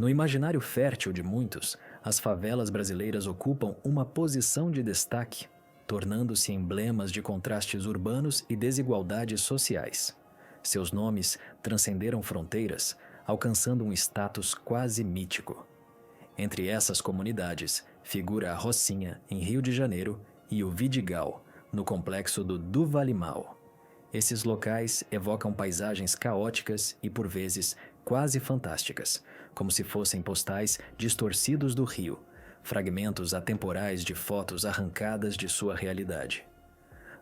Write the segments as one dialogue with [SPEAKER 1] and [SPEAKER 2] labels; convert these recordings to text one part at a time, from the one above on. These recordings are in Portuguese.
[SPEAKER 1] No imaginário fértil de muitos, as favelas brasileiras ocupam uma posição de destaque, tornando-se emblemas de contrastes urbanos e desigualdades sociais. Seus nomes transcenderam fronteiras, alcançando um status quase mítico. Entre essas comunidades, figura a Rocinha, em Rio de Janeiro, e o Vidigal, no complexo do Duvalimau. Esses locais evocam paisagens caóticas e, por vezes, quase fantásticas, como se fossem postais distorcidos do Rio, fragmentos atemporais de fotos arrancadas de sua realidade.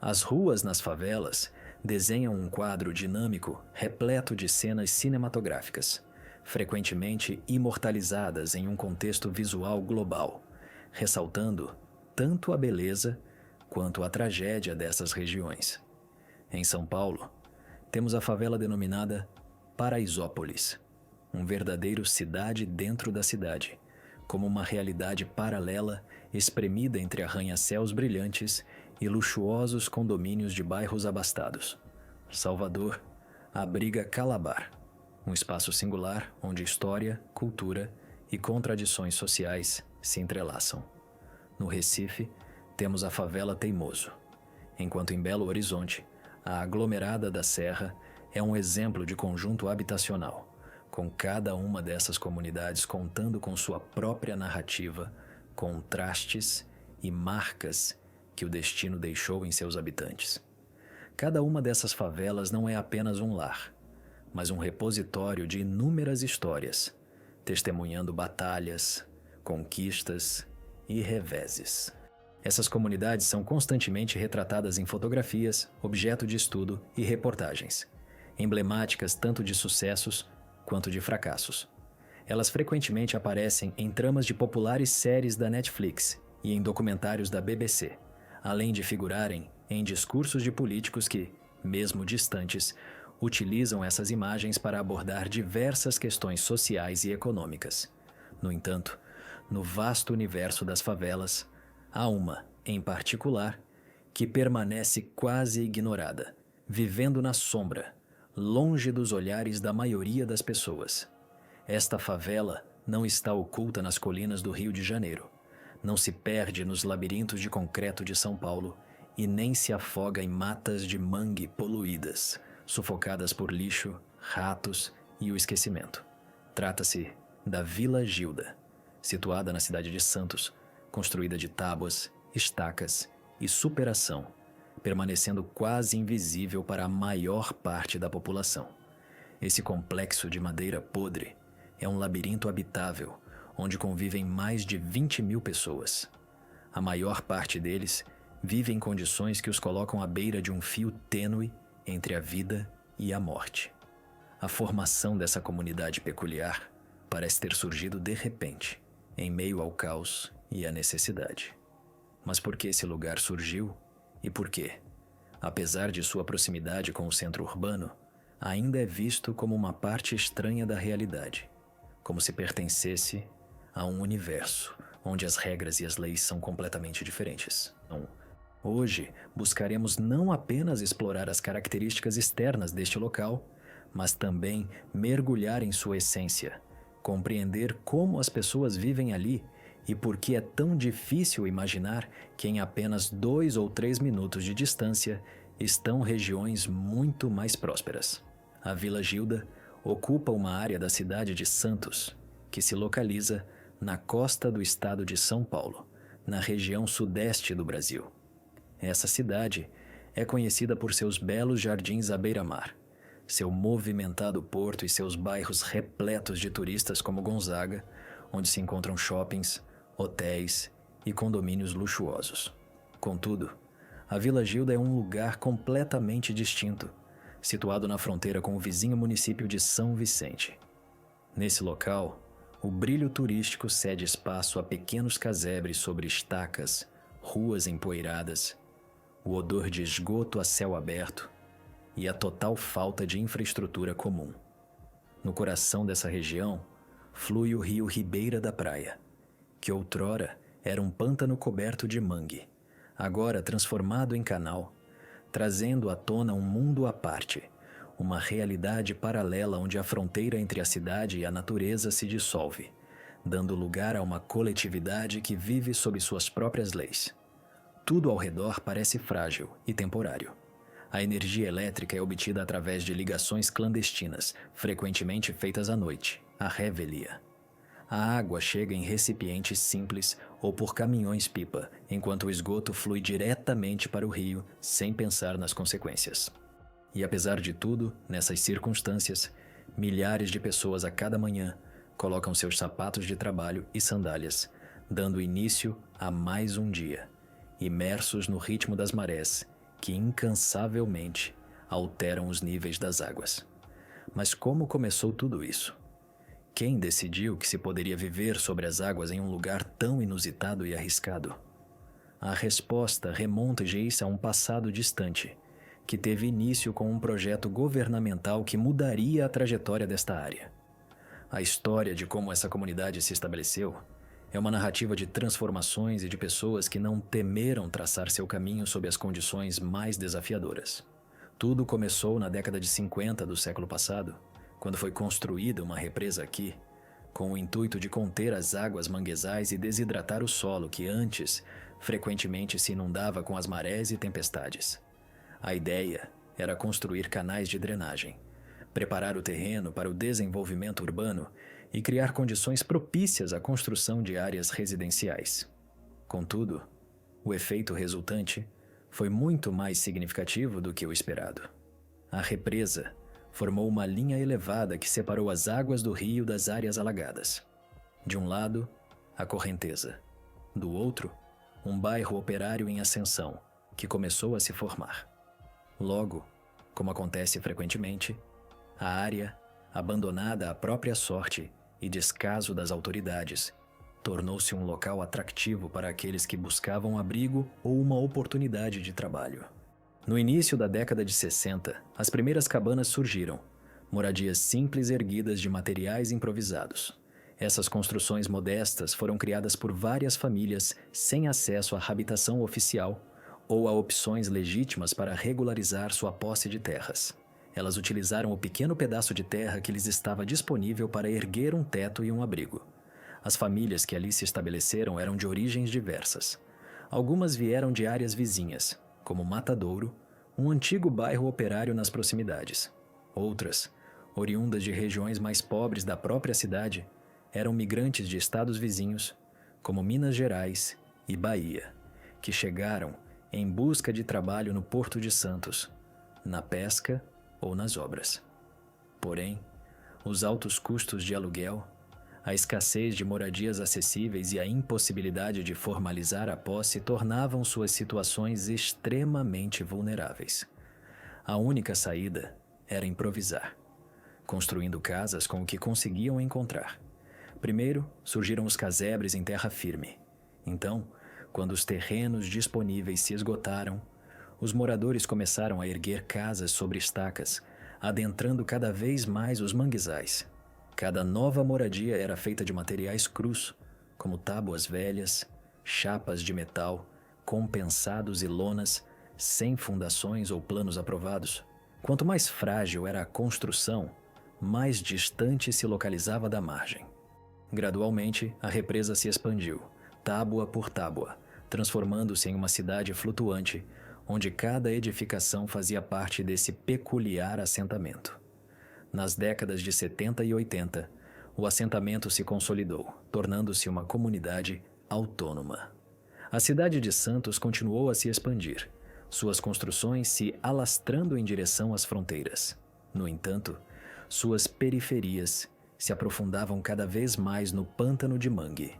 [SPEAKER 1] As ruas nas favelas desenham um quadro dinâmico repleto de cenas cinematográficas, frequentemente imortalizadas em um contexto visual global, ressaltando tanto a beleza quanto a tragédia dessas regiões. Em São Paulo, temos a favela denominada Paraisópolis, um verdadeiro cidade dentro da cidade, como uma realidade paralela espremida entre arranha-céus brilhantes e luxuosos condomínios de bairros abastados. Salvador abriga Calabar, um espaço singular onde história, cultura e contradições sociais se entrelaçam. No Recife, temos a favela Teimoso, enquanto em Belo Horizonte, a aglomerada da Serra é um exemplo de conjunto habitacional, com cada uma dessas comunidades contando com sua própria narrativa, contrastes e marcas que o destino deixou em seus habitantes. Cada uma dessas favelas não é apenas um lar, mas um repositório de inúmeras histórias, testemunhando batalhas, conquistas e reveses. Essas comunidades são constantemente retratadas em fotografias, objeto de estudo e reportagens, emblemáticas tanto de sucessos quanto de fracassos. Elas frequentemente aparecem em tramas de populares séries da Netflix e em documentários da BBC, além de figurarem em discursos de políticos que, mesmo distantes, utilizam essas imagens para abordar diversas questões sociais e econômicas. No entanto, no vasto universo das favelas, há uma, em particular, que permanece quase ignorada, vivendo na sombra, longe dos olhares da maioria das pessoas. Esta favela não está oculta nas colinas do Rio de Janeiro, não se perde nos labirintos de concreto de São Paulo e nem se afoga em matas de mangue poluídas, sufocadas por lixo, ratos e o esquecimento. Trata-se da Vila Gilda, situada na cidade de Santos, construída de tábuas, estacas e superação, permanecendo quase invisível para a maior parte da população. Esse complexo de madeira podre é um labirinto habitável, onde convivem mais de 20.000 pessoas. A maior parte deles vive em condições que os colocam à beira de um fio tênue entre a vida e a morte. A formação dessa comunidade peculiar parece ter surgido de repente, em meio ao caos e à necessidade. Mas por que esse lugar surgiu e por que, apesar de sua proximidade com o centro urbano, ainda é visto como uma parte estranha da realidade, como se pertencesse a um universo onde as regras e as leis são completamente diferentes. Então, hoje, buscaremos não apenas explorar as características externas deste local, mas também mergulhar em sua essência, compreender como as pessoas vivem ali e por que é tão difícil imaginar que em apenas 2 ou 3 minutos de distância estão regiões muito mais prósperas. A Vila Gilda ocupa uma área da cidade de Santos, que se localiza na costa do estado de São Paulo, na região sudeste do Brasil. Essa cidade é conhecida por seus belos jardins à beira-mar, seu movimentado porto e seus bairros repletos de turistas como Gonzaga, onde se encontram shoppings, hotéis e condomínios luxuosos. Contudo, a Vila Gilda é um lugar completamente distinto, situado na fronteira com o vizinho município de São Vicente. Nesse local, o brilho turístico cede espaço a pequenos casebres sobre estacas, ruas empoeiradas, o odor de esgoto a céu aberto e a total falta de infraestrutura comum. No coração dessa região, flui o rio Ribeira da Praia, que outrora era um pântano coberto de mangue, agora transformado em canal, trazendo à tona um mundo à parte, uma realidade paralela onde a fronteira entre a cidade e a natureza se dissolve, dando lugar a uma coletividade que vive sob suas próprias leis. Tudo ao redor parece frágil e temporário. A energia elétrica é obtida através de ligações clandestinas, frequentemente feitas à noite, a revelia. A água chega em recipientes simples ou por caminhões-pipa, enquanto o esgoto flui diretamente para o rio sem pensar nas consequências. E apesar de tudo, nessas circunstâncias, milhares de pessoas a cada manhã colocam seus sapatos de trabalho e sandálias, dando início a mais um dia, imersos no ritmo das marés, que incansavelmente alteram os níveis das águas. Mas como começou tudo isso? Quem decidiu que se poderia viver sobre as águas em um lugar tão inusitado e arriscado? A resposta remonta-se a um passado distante, que teve início com um projeto governamental que mudaria a trajetória desta área. A história de como essa comunidade se estabeleceu é uma narrativa de transformações e de pessoas que não temeram traçar seu caminho sob as condições mais desafiadoras. Tudo começou na década de 50 do século passado, quando foi construída uma represa aqui, com o intuito de conter as águas manguezais e desidratar o solo que antes frequentemente se inundava com as marés e tempestades. A ideia era construir canais de drenagem, preparar o terreno para o desenvolvimento urbano e criar condições propícias à construção de áreas residenciais. Contudo, o efeito resultante foi muito mais significativo do que o esperado. A represa formou uma linha elevada que separou as águas do rio das áreas alagadas. De um lado, a correnteza. Do outro, um bairro operário em ascensão, que começou a se formar. Logo, como acontece frequentemente, a área, abandonada à própria sorte e descaso das autoridades, tornou-se um local atrativo para aqueles que buscavam abrigo ou uma oportunidade de trabalho. No início da década de 60, as primeiras cabanas surgiram, moradias simples erguidas de materiais improvisados. Essas construções modestas foram criadas por várias famílias sem acesso à habitação oficial ou a opções legítimas para regularizar sua posse de terras. Elas utilizaram o pequeno pedaço de terra que lhes estava disponível para erguer um teto e um abrigo. As famílias que ali se estabeleceram eram de origens diversas. Algumas vieram de áreas vizinhas, como Matadouro, um antigo bairro operário nas proximidades. Outras, oriundas de regiões mais pobres da própria cidade, eram migrantes de estados vizinhos, como Minas Gerais e Bahia, que chegaram em busca de trabalho no Porto de Santos, na pesca ou nas obras. Porém, os altos custos de aluguel, a escassez de moradias acessíveis e a impossibilidade de formalizar a posse tornavam suas situações extremamente vulneráveis. A única saída era improvisar, construindo casas com o que conseguiam encontrar. Primeiro, surgiram os casebres em terra firme. Então, quando os terrenos disponíveis se esgotaram, os moradores começaram a erguer casas sobre estacas, adentrando cada vez mais os manguezais. Cada nova moradia era feita de materiais crus, como tábuas velhas, chapas de metal, compensados e lonas, sem fundações ou planos aprovados. Quanto mais frágil era a construção, mais distante se localizava da margem. Gradualmente, a represa se expandiu, tábua por tábua, transformando-se em uma cidade flutuante, onde cada edificação fazia parte desse peculiar assentamento. Nas décadas de 70 e 80, o assentamento se consolidou, tornando-se uma comunidade autônoma. A cidade de Santos continuou a se expandir, suas construções se alastrando em direção às fronteiras. No entanto, suas periferias se aprofundavam cada vez mais no pântano de mangue.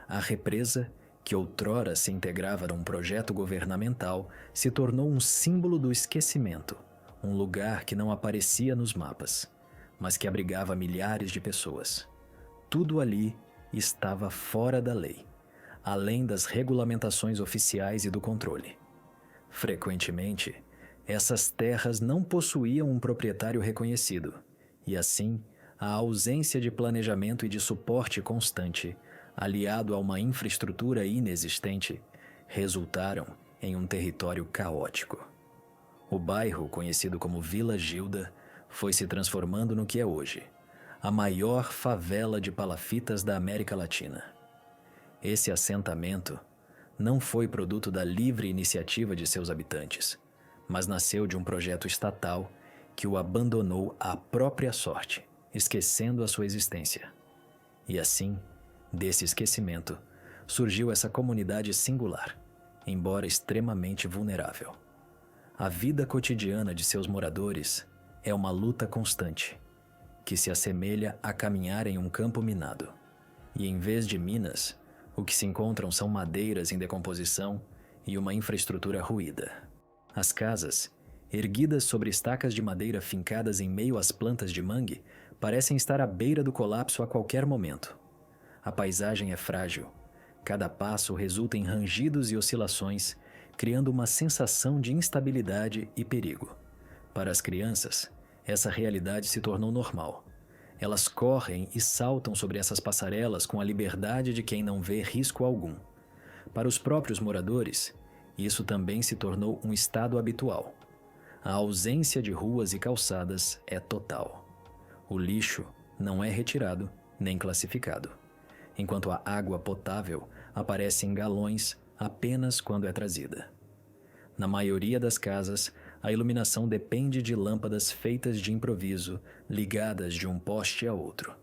[SPEAKER 1] A represa, que outrora se integrava num projeto governamental, se tornou um símbolo do esquecimento, um lugar que não aparecia nos mapas, mas que abrigava milhares de pessoas. Tudo ali estava fora da lei, além das regulamentações oficiais e do controle. Frequentemente, essas terras não possuíam um proprietário reconhecido, e assim, a ausência de planejamento e de suporte constante, aliado a uma infraestrutura inexistente, resultaram em um território caótico. O bairro, conhecido como Vila Gilda, foi se transformando no que é hoje, a maior favela de palafitas da América Latina. Esse assentamento não foi produto da livre iniciativa de seus habitantes, mas nasceu de um projeto estatal que o abandonou à própria sorte, esquecendo a sua existência. E assim, desse esquecimento, surgiu essa comunidade singular, embora extremamente vulnerável. A vida cotidiana de seus moradores é uma luta constante, que se assemelha a caminhar em um campo minado. E em vez de minas, o que se encontram são madeiras em decomposição e uma infraestrutura ruída. As casas, erguidas sobre estacas de madeira fincadas em meio às plantas de mangue, parecem estar à beira do colapso a qualquer momento. A paisagem é frágil. Cada passo resulta em rangidos e oscilações, criando uma sensação de instabilidade e perigo. Para as crianças, essa realidade se tornou normal. Elas correm e saltam sobre essas passarelas com a liberdade de quem não vê risco algum. Para os próprios moradores, isso também se tornou um estado habitual. A ausência de ruas e calçadas é total. O lixo não é retirado nem classificado, enquanto a água potável aparece em galões apenas quando é trazida. Na maioria das casas, a iluminação depende de lâmpadas feitas de improviso, ligadas de um poste a outro,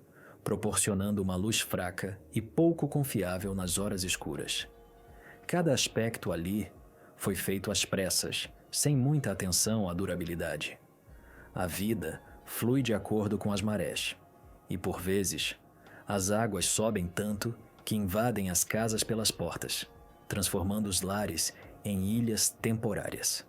[SPEAKER 1] proporcionando uma luz fraca e pouco confiável nas horas escuras. Cada aspecto ali foi feito às pressas, sem muita atenção à durabilidade. A vida flui de acordo com as marés, e por vezes, as águas sobem tanto que invadem as casas pelas portas, transformando os lares em ilhas temporárias.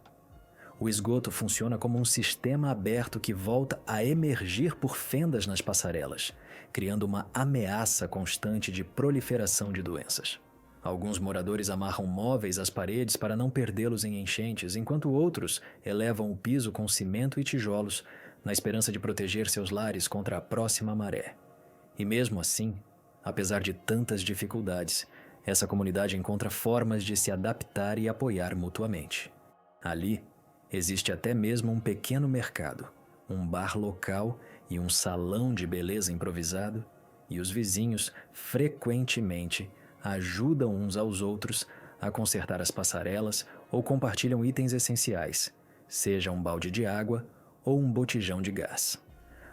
[SPEAKER 1] O esgoto funciona como um sistema aberto que volta a emergir por fendas nas passarelas, criando uma ameaça constante de proliferação de doenças. Alguns moradores amarram móveis às paredes para não perdê-los em enchentes, enquanto outros elevam o piso com cimento e tijolos, na esperança de proteger seus lares contra a próxima maré. E mesmo assim, apesar de tantas dificuldades, essa comunidade encontra formas de se adaptar e apoiar mutuamente. Ali, existe até mesmo um pequeno mercado, um bar local e um salão de beleza improvisado, e os vizinhos frequentemente ajudam uns aos outros a consertar as passarelas ou compartilham itens essenciais, seja um balde de água ou um botijão de gás.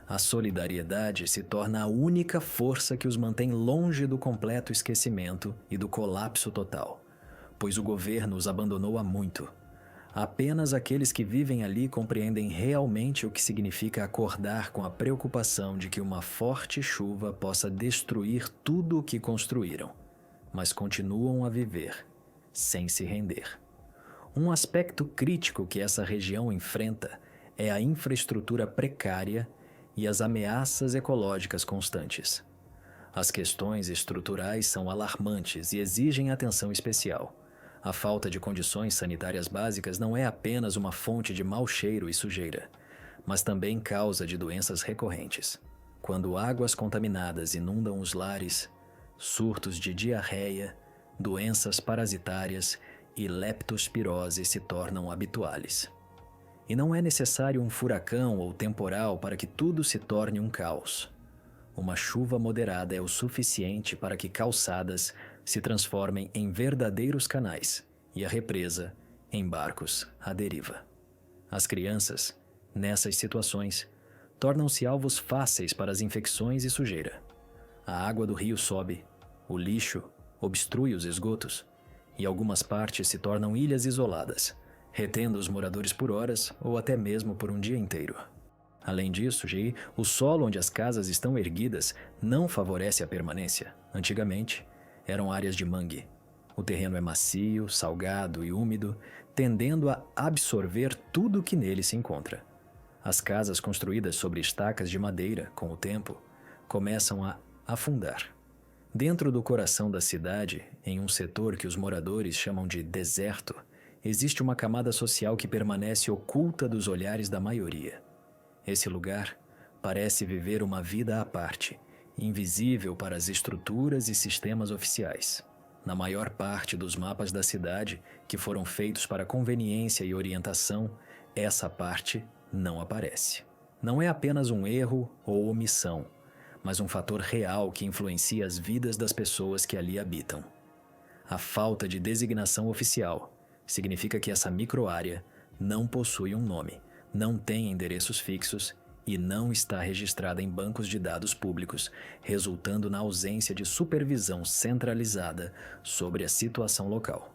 [SPEAKER 1] A solidariedade se torna a única força que os mantém longe do completo esquecimento e do colapso total, pois o governo os abandonou há muito. Apenas aqueles que vivem ali compreendem realmente o que significa acordar com a preocupação de que uma forte chuva possa destruir tudo o que construíram, mas continuam a viver, sem se render. Um aspecto crítico que essa região enfrenta é a infraestrutura precária e as ameaças ecológicas constantes. As questões estruturais são alarmantes e exigem atenção especial. A falta de condições sanitárias básicas não é apenas uma fonte de mau cheiro e sujeira, mas também causa de doenças recorrentes. Quando águas contaminadas inundam os lares, surtos de diarreia, doenças parasitárias e leptospirose se tornam habituais. E não é necessário um furacão ou temporal para que tudo se torne um caos. Uma chuva moderada é o suficiente para que calçadas se transformem em verdadeiros canais e a represa em barcos à deriva. As crianças, nessas situações, tornam-se alvos fáceis para as infecções e sujeira. A água do rio sobe, o lixo obstrui os esgotos e algumas partes se tornam ilhas isoladas, retendo os moradores por horas ou até mesmo por um dia inteiro. Além disso, o solo onde as casas estão erguidas não favorece a permanência. Antigamente, eram áreas de mangue. O terreno é macio, salgado e úmido, tendendo a absorver tudo que nele se encontra. As casas construídas sobre estacas de madeira, com o tempo, começam a afundar. Dentro do coração da cidade, em um setor que os moradores chamam de deserto, existe uma camada social que permanece oculta dos olhares da maioria. Esse lugar parece viver uma vida à parte, invisível para as estruturas e sistemas oficiais. Na maior parte dos mapas da cidade, que foram feitos para conveniência e orientação, essa parte não aparece. não é apenas um erro ou omissão, mas um fator real que influencia as vidas das pessoas que ali habitam. A falta de designação oficial significa que essa microárea não possui um nome, não tem endereços fixos e não está registrada em bancos de dados públicos, resultando na ausência de supervisão centralizada sobre a situação local.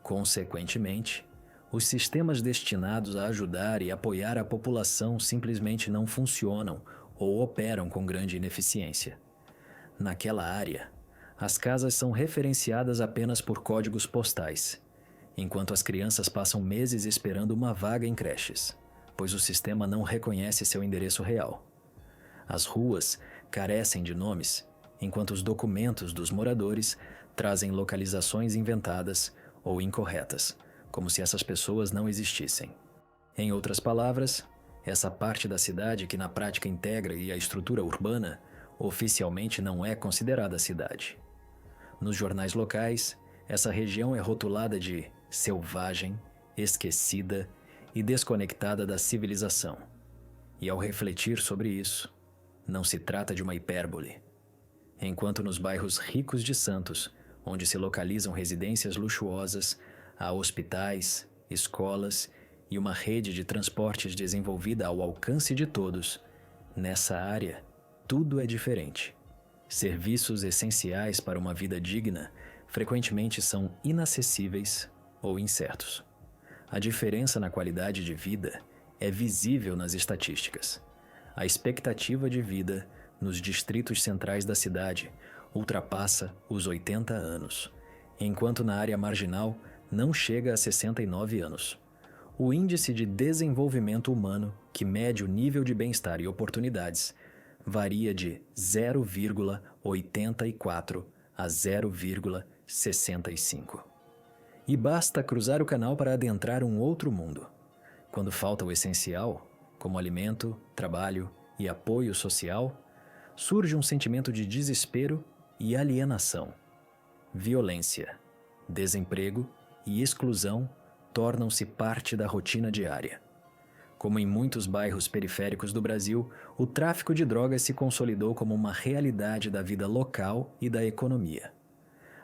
[SPEAKER 1] Consequentemente, os sistemas destinados a ajudar e apoiar a população simplesmente não funcionam ou operam com grande ineficiência. Naquela área, as casas são referenciadas apenas por códigos postais, enquanto as crianças passam meses esperando uma vaga em creches, pois o sistema não reconhece seu endereço real. As ruas carecem de nomes, enquanto os documentos dos moradores trazem localizações inventadas ou incorretas, como se essas pessoas não existissem. Em outras palavras, essa parte da cidade que na prática integra a estrutura urbana, oficialmente não é considerada cidade. Nos jornais locais, essa região é rotulada de selvagem, esquecida e desconectada da civilização. E ao refletir sobre isso, não se trata de uma hipérbole. Enquanto nos bairros ricos de Santos, onde se localizam residências luxuosas, há hospitais, escolas e uma rede de transportes desenvolvida ao alcance de todos, nessa área, tudo é diferente. Serviços essenciais para uma vida digna frequentemente são inacessíveis ou incertos. A diferença na qualidade de vida é visível nas estatísticas. A expectativa de vida nos distritos centrais da cidade ultrapassa os 80 anos, enquanto na área marginal não chega a 69 anos. O Índice de Desenvolvimento Humano, que mede o nível de bem-estar e oportunidades, varia de 0,84 a 0,65. E basta cruzar o canal para adentrar um outro mundo. Quando falta o essencial, como alimento, trabalho e apoio social, surge um sentimento de desespero e alienação. Violência, desemprego e exclusão tornam-se parte da rotina diária. Como em muitos bairros periféricos do Brasil, o tráfico de drogas se consolidou como uma realidade da vida local e da economia.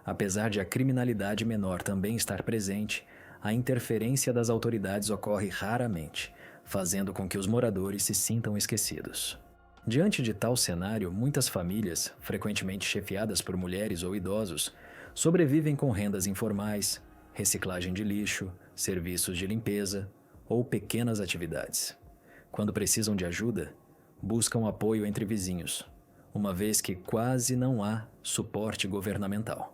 [SPEAKER 1] Apesar de a criminalidade menor também estar presente, a interferência das autoridades ocorre raramente, fazendo com que os moradores se sintam esquecidos. Diante de tal cenário, muitas famílias, frequentemente chefiadas por mulheres ou idosos, sobrevivem com rendas informais, reciclagem de lixo, serviços de limpeza ou pequenas atividades. Quando precisam de ajuda, buscam apoio entre vizinhos, uma vez que quase não há suporte governamental.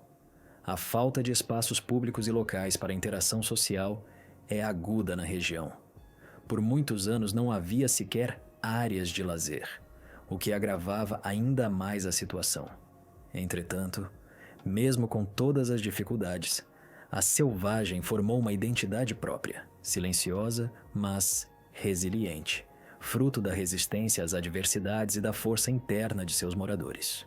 [SPEAKER 1] A falta de espaços públicos e locais para interação social é aguda na região. Por muitos anos não havia sequer áreas de lazer, o que agravava ainda mais a situação. Entretanto, mesmo com todas as dificuldades, a selvagem formou uma identidade própria, silenciosa, mas resiliente, fruto da resistência às adversidades e da força interna de seus moradores.